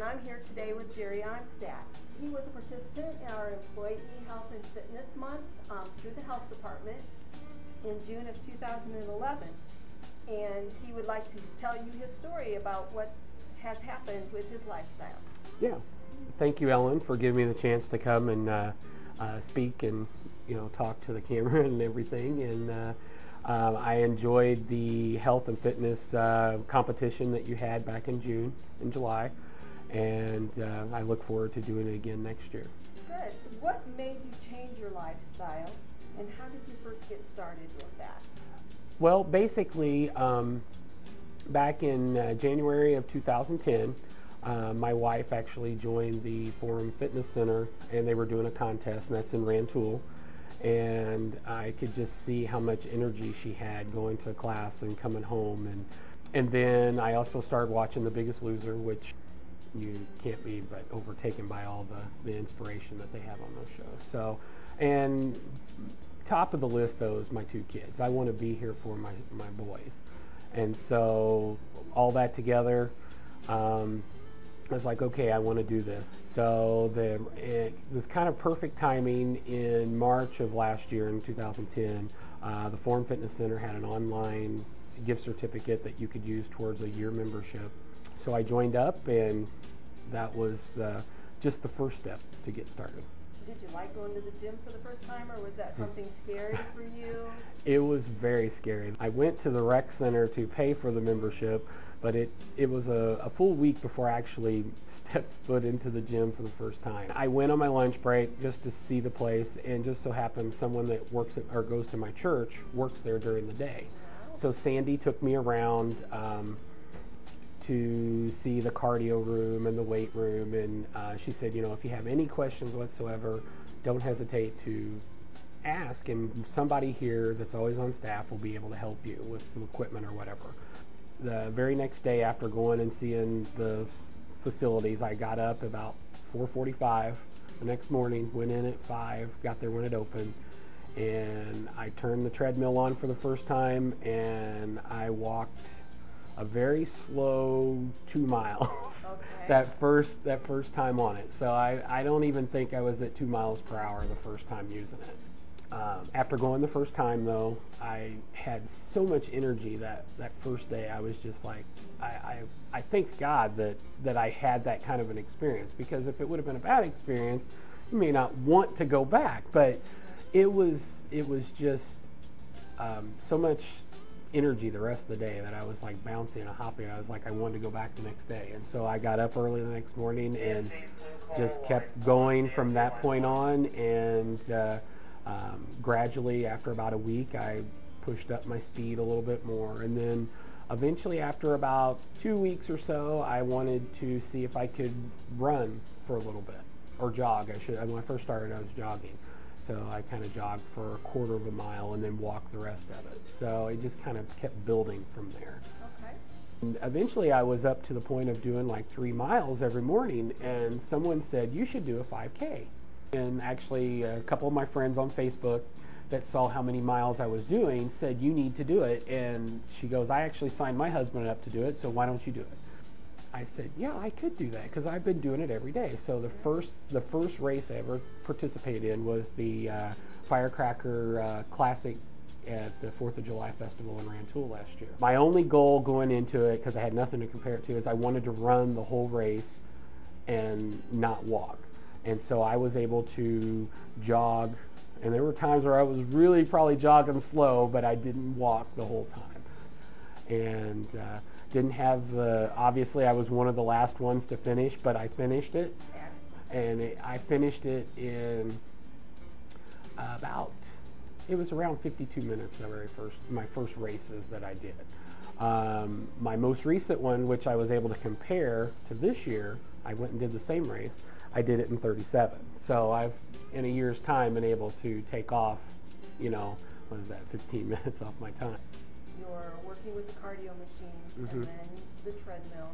and I'm here today with Jerry Onstott. He was a participant in our Employee Health and Fitness Month through the Health Department in June of 2011. And he would like to tell you his story about what has happened with his lifestyle. Yeah. Thank you, Ellen, for giving me the chance to come and speak and talk to the camera and everything. And I enjoyed the health and fitness competition that you had back in June and July, and I look forward to doing it again next year. Good. What made you change your lifestyle, and how did you first get started with that? Well, basically, back in January of 2010, my wife actually joined the Forum Fitness Center, and they were doing a contest, and that's in Rantoul. And I could just see how much energy she had going to class and coming home. And then I also started watching The Biggest Loser, which you can't be but overtaken by all the inspiration that they have on those shows. So, and top of the list, though, is my two kids. I want to be here for my boys. And so all that together, I was like, okay, I want to do this. So it was kind of perfect timing. In March of last year, in 2010, the Forum Fitness Center had an online gift certificate that you could use towards a year membership. So I joined up, and that was just the first step to get started. Did you like going to the gym for the first time, or was that something scary for you? It was very scary. I went to the rec center to pay for the membership, but it was a full week before I actually stepped foot into the gym for the first time. I went on my lunch break just to see the place, and just so happened someone that works at, or goes to my church works there during the day. Wow. So Sandy took me around to see the cardio room and the weight room, and she said, if you have any questions whatsoever, don't hesitate to ask, and somebody here that's always on staff will be able to help you with some equipment or whatever. The very next day, after going and seeing the facilities, I got up about 4:45 the next morning, went in at 5, got there when it opened, and I turned the treadmill on for the first time, and I walked a very slow 2 miles. Okay. that first time on it. So I don't even think I was at 2 miles per hour the first time using it. After going the first time, though, I had so much energy that first day. I was just like, I thank God that I had that kind of an experience, because if it would have been a bad experience, you may not want to go back. But it was just so much energy the rest of the day that I was like bouncing and hopping. I was like, I wanted to go back the next day. And so I got up early the next morning and just kept going from that point on. And gradually, after about a week, I pushed up my speed a little bit more. And then eventually, after about 2 weeks or so, I wanted to see if I could run for a little bit, or jog. When I first started, I was jogging. So I kind of jogged for a quarter of a mile and then walked the rest of it. So it just kind of kept building from there. Okay. And eventually I was up to the point of doing like 3 miles every morning, and someone said, you should do a 5K. And actually a couple of my friends on Facebook that saw how many miles I was doing said, you need to do it. And she goes, I actually signed my husband up to do it, so why don't you do it? I said, yeah, I could do that, because I've been doing it every day. So the first race I ever participated in was the Firecracker Classic at the 4th of July Festival in Rantoul last year. My only goal going into it, because I had nothing to compare it to, is I wanted to run the whole race and not walk. And so I was able to jog, and there were times where I was really probably jogging slow, but I didn't walk the whole time. And didn't have obviously I was one of the last ones to finish, but I finished it. And I finished it in it was around 52 minutes, my first races that I did. My most recent one, which I was able to compare to this year, I went and did the same race. I did it in 37. So I've, in a year's time, been able to take off, 15 minutes off my time. You're working with the cardio machine, and then the treadmill.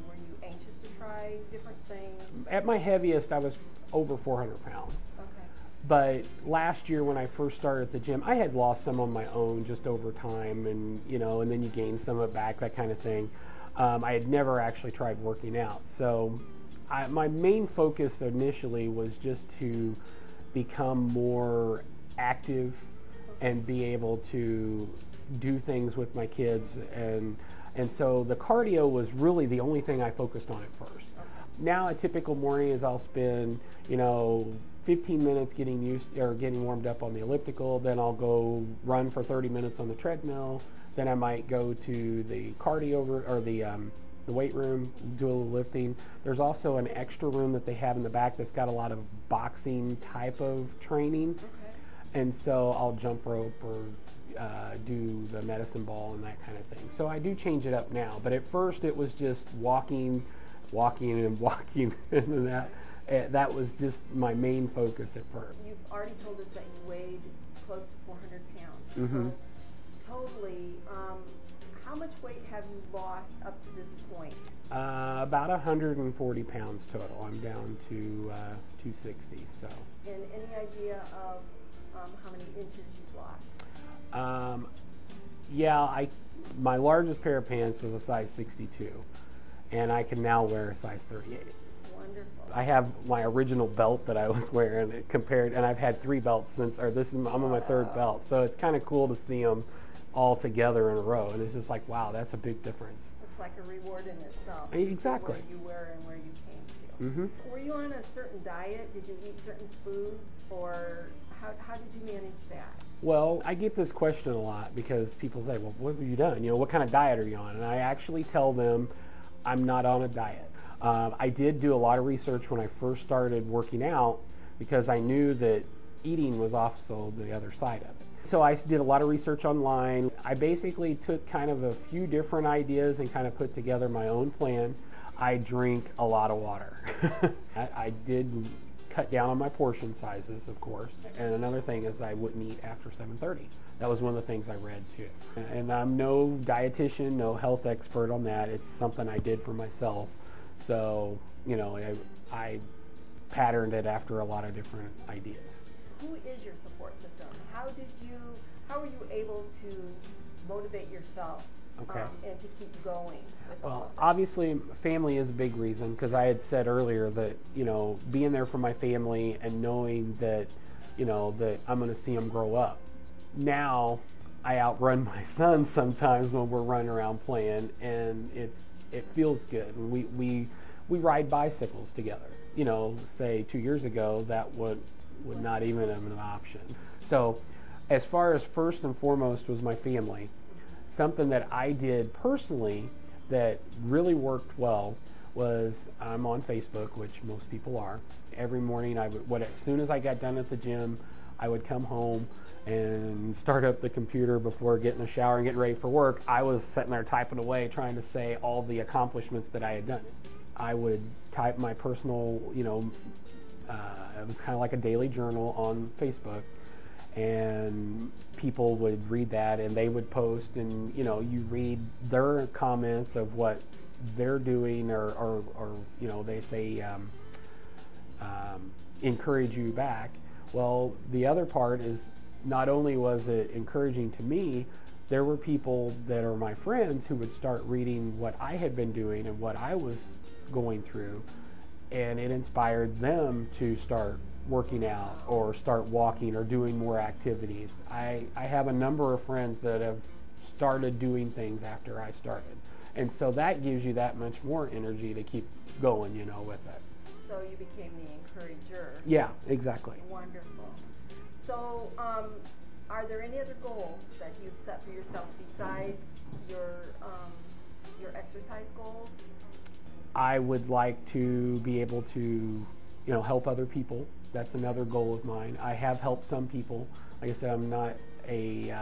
Were you anxious to try different things? At my heaviest, I was over 400 pounds. Okay. But last year when I first started at the gym, I had lost some on my own just over time, and and then you gain some of it back, that kind of thing. I had never actually tried working out. So my main focus initially was just to become more active and be able to do things with my kids, and so the cardio was really the only thing I focused on at first. Now a typical morning is I'll spend 15 minutes getting warmed up on the elliptical, then I'll go run for 30 minutes on the treadmill, then I might go to the cardio or the weight room, do a little lifting. There's also an extra room that they have in the back that's got a lot of boxing type of training. Okay. And so I'll jump rope or do the medicine ball and that kind of thing. So I do change it up now, but at first it was just walking, and that was just my main focus at first. You've already told us that you weighed close to 400 pounds. Mm-hmm. So totally. How much weight have you lost up to this point? About 140 pounds total. I'm down to 260. So. And any idea of how many inches you've lost? My largest pair of pants was a size 62, and I can now wear a size 38. Wonderful. I have my original belt that I was wearing and I've had 3 belts since, I'm on my 3rd belt, so it's kind of cool to see them all together in a row, and it's just like, wow, that's a big difference. It's like a reward in itself. Exactly. Where you were and where you came to. Mm-hmm. Were you on a certain diet? Did you eat certain foods, or how did you manage that? Well, I get this question a lot because people say, well, what have you done? What kind of diet are you on? And I actually tell them I'm not on a diet. I did do a lot of research when I first started working out because I knew that eating was also the other side of it. So I did a lot of research online. I basically took kind of a few different ideas and kind of put together my own plan. I drink a lot of water. I did cut down on my portion sizes, of course. And another thing is I wouldn't eat after 7:30. That was one of the things I read too. And I'm no dietitian, no health expert on that. It's something I did for myself. So, I patterned it after a lot of different ideas. Who is your support system? How were you able to motivate yourself and to keep going with all of this? Obviously family is a big reason, because I had said earlier that, being there for my family and knowing that, that I'm going to see them grow up. Now I outrun my son sometimes when we're running around playing, and it feels good. We ride bicycles together. Say 2 years ago, that would not even have been an option. So as far as first and foremost was my family. Something that I did personally that really worked well was I'm on Facebook, which most people are. Every morning as soon as I got done at the gym, I would come home and start up the computer before getting a shower and getting ready for work. I was sitting there typing away trying to say all the accomplishments that I had done. I would type my personal, it was kind of like a daily journal on Facebook, and people would read that and they would post, and you read their comments of what they're doing, or they encourage you back. Well, the other part is, not only was it encouraging to me, there were people that are my friends who would start reading what I had been doing and what I was going through, and it inspired them to start working out or start walking or doing more activities. I have a number of friends that have started doing things after I started, and so that gives you that much more energy to keep going, with it. So you became the encourager. Yeah, exactly. Wonderful. So are there any other goals that you've set for yourself besides your exercise goals? I would like to be able to, help other people. That's another goal of mine. I have helped some people. Like I said, I'm not a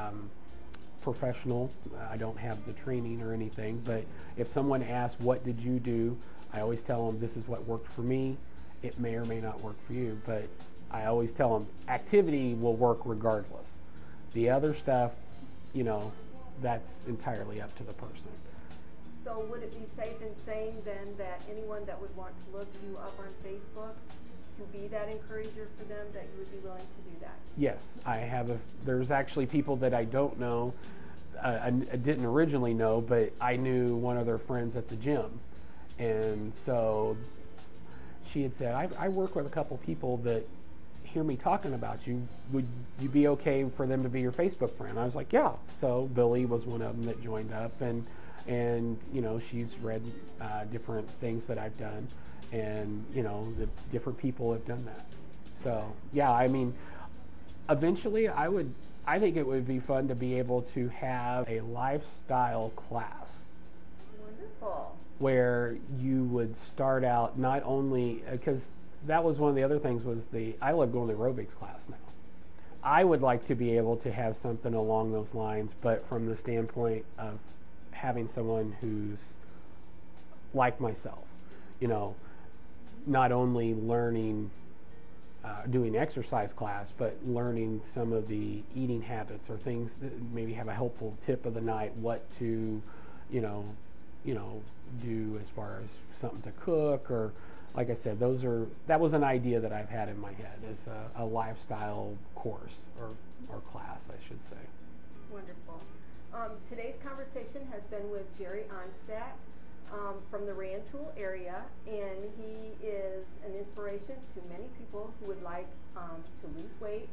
professional. I don't have the training or anything. But if someone asks, what did you do? I always tell them, this is what worked for me. It may or may not work for you. But I always tell them, activity will work regardless. The other stuff, that's entirely up to the person. So would it be safe in saying then that anyone that would want to look you up on Facebook to be that encourager for them, that you would be willing to do that? Yes, there's actually people that I don't know, I didn't originally know, but I knew one of their friends at the gym. And so she had said, I work with a couple people that hear me talking about you. Would you be okay for them to be your Facebook friend? I was like, yeah. So Billy was one of them that joined up, and you know, she's read different things that I've done, and you know, the different people have done that. So yeah, I mean, eventually I think it would be fun to be able to have a lifestyle class. Wonderful. Where you would start out not only, because that was one of the other things, was I love going to the aerobics class now. I would like to be able to have something along those lines, but from the standpoint of having someone who's like myself, you know, not only learning, doing exercise class, but learning some of the eating habits or things that maybe have a helpful tip of the night, what to, you know, do as far as something to cook, or like I said, that was an idea that I've had in my head as a lifestyle course or class, I should say. Wonderful. Today's conversation has been with Jerry Onstott from the Rantoul area, and he is an inspiration to many people who would like to lose weight,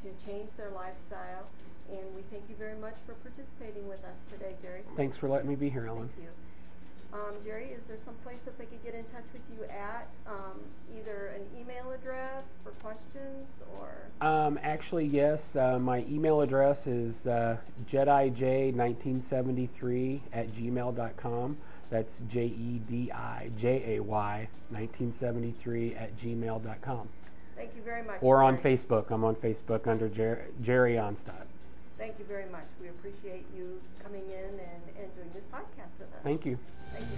to change their lifestyle, and we thank you very much for participating with us today, Jerry. Thanks for letting me be here, Ellen. Thank you. Jerry, is there some place that they could get in touch with you at, either an email address for questions or? Actually, yes. My email address is jedijay1973@gmail.com. That's JEDIJAY 1973@gmail.com. Thank you very much. Or on Facebook. I'm on Facebook under Jerry Onstott. Thank you very much. We appreciate you coming in and doing this podcast with us. Thank you. Thank you.